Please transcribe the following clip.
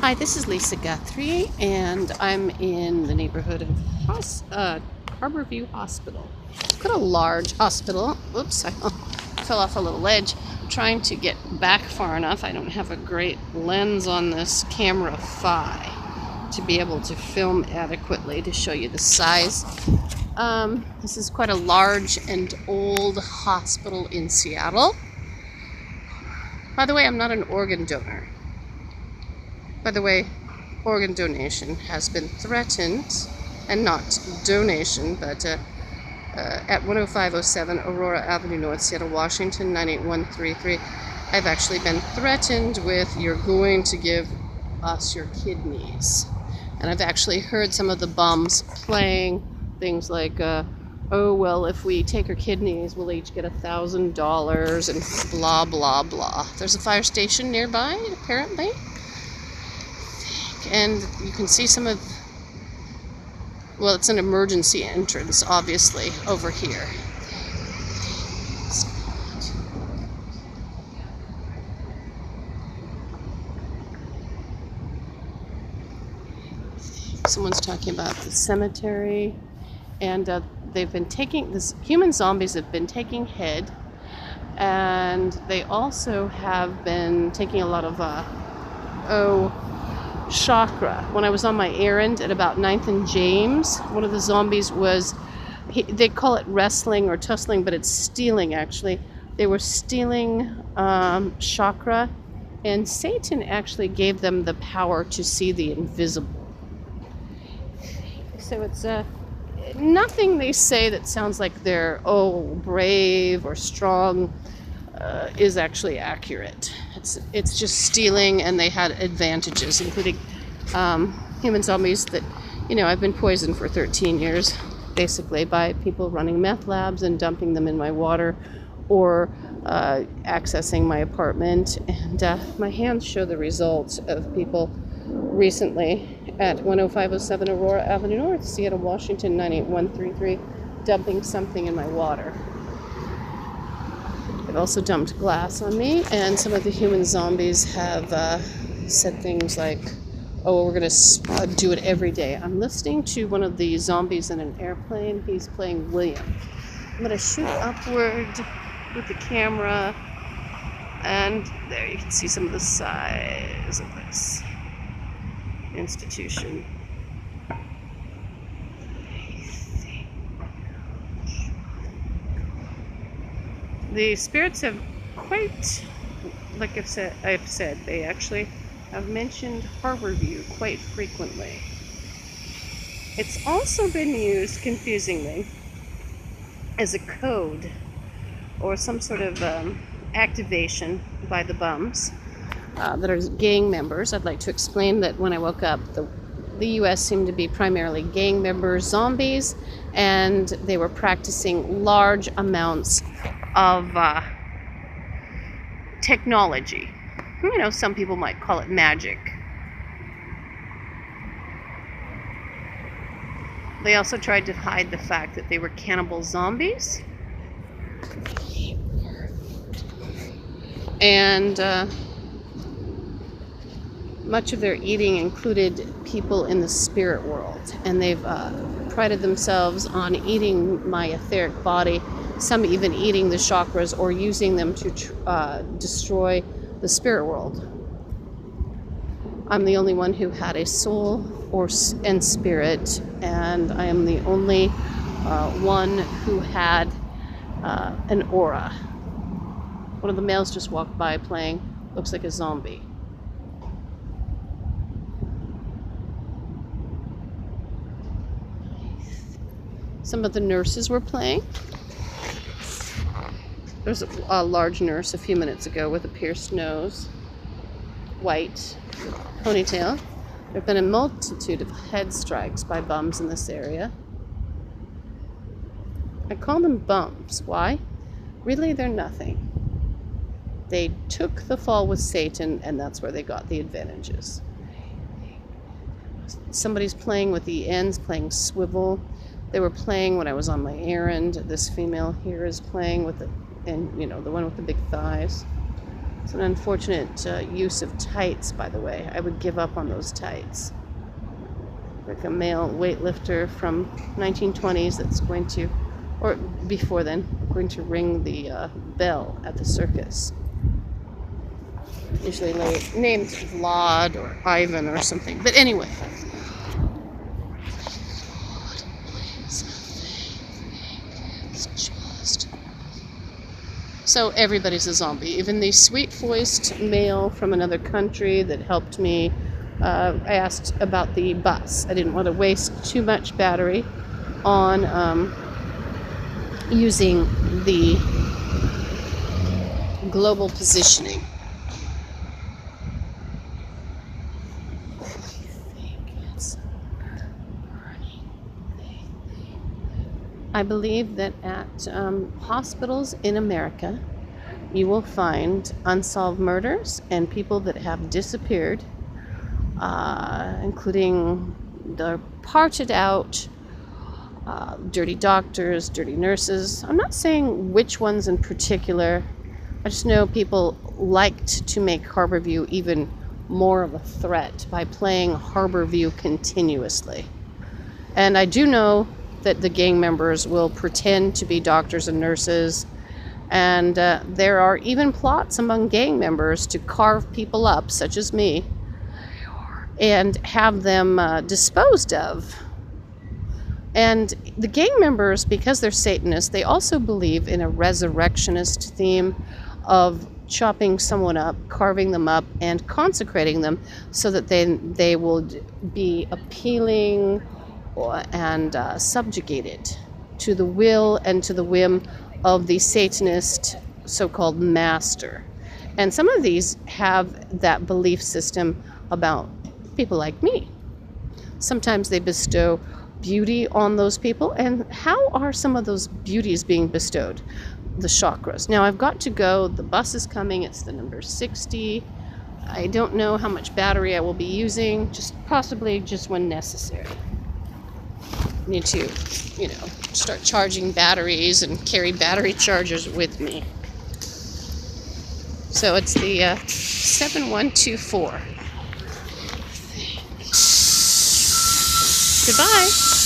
Hi, this is Lisa Guthrie, and I'm in the neighborhood of Harborview Hospital. Quite a large hospital. Oops, I fell off a little ledge. I'm trying to get back far enough. I don't have a great lens on this CameraFi to be able to film adequately to show you the size. This is quite a large and old hospital in Seattle. By the way, I'm not an organ donor. By the way, organ donation has been threatened, and not donation, but at 10507 Aurora Avenue North, Seattle, Washington, 98133. I've actually been threatened with, you're going to give us your kidneys. And I've actually heard some of the bums playing things like, oh, well, if we take her kidneys, we'll each get $1,000 and blah, blah, blah. There's a fire station nearby, apparently. And you can see some of, well, it's an emergency entrance, obviously, over here. Someone's talking about the cemetery, and they've been taking, this human zombies have been taking head, and they also have been taking a lot of, chakra. When I was on my errand at about 9th and James, one of the zombies was, they call it wrestling or tussling, but it's stealing, actually. They were stealing chakra, and Satan actually gave them the power to see the invisible. So it's nothing they say that sounds like they're, brave or strong is actually accurate. It's just stealing, and they had advantages, including human zombies that, I've been poisoned for 13 years, basically, by people running meth labs and dumping them in my water, or accessing my apartment. And my hands show the results of people recently at 10507 Aurora Avenue North, Seattle, Washington, 98133, dumping something in my water. They've also dumped glass on me, and some of the human zombies have said things like, oh, we're going to do it every day. I'm listening to one of the zombies in an airplane. He's playing William. I'm going to shoot upward with the camera, and there you can see some of the size of this institution. The spirits have quite, like I've said, they actually have mentioned Harborview quite frequently. It's also been used, confusingly, as a code or some sort of activation by the bums that are gang members. I'd like to explain that when I woke up, the U.S. seemed to be primarily gang members, zombies, and they were practicing large amounts of technology. Some people might call it magic. They also tried to hide the fact that they were cannibal zombies. And much of their eating included people in the spirit world. And they've prided themselves on eating my etheric body, some even eating the chakras or using them to destroy the spirit world. I'm the only one who had a soul and spirit, and I am the only one who had an aura. One of the males just walked by playing, looks like a zombie. Some of the nurses were playing. There was a large nurse a few minutes ago with a pierced nose, white ponytail. There have been a multitude of head strikes by bums in this area. I call them bums. Why? Really, they're nothing. They took the fall with Satan, and that's where they got the advantages. Somebody's playing with the ends, playing swivel. They were playing when I was on my errand. This female here is playing with the one with the big thighs. It's an unfortunate use of tights, by the way. I would give up on those tights. Like a male weightlifter from 1920s that's going to, or before then, going to ring the bell at the circus. Usually named Vlad or Ivan or something. But anyway. So everybody's a zombie. Even the sweet-voiced male from another country that helped me. I asked about the bus. I didn't want to waste too much battery on using the global positioning. I believe that at hospitals in America, you will find unsolved murders and people that have disappeared, including the parted out, dirty doctors, dirty nurses. I'm not saying which ones in particular. I just know people liked to make Harborview even more of a threat by playing Harborview continuously. And I do know that the gang members will pretend to be doctors and nurses, and there are even plots among gang members to carve people up, such as me, and have them disposed of. And the gang members, because they're Satanists, they also believe in a resurrectionist theme of chopping someone up, carving them up, and consecrating them so that they will be appealing and subjugated to the will and to the whim of the Satanist so-called master. And some of these have that belief system about people like me. Sometimes they bestow beauty on those people. And how are some of those beauties being bestowed? The chakras. Now I've got to go. The bus is coming. It's the number 60. I don't know how much battery I will be using, possibly just when necessary. Need to, start charging batteries and carry battery chargers with me. So it's the 7124. Goodbye.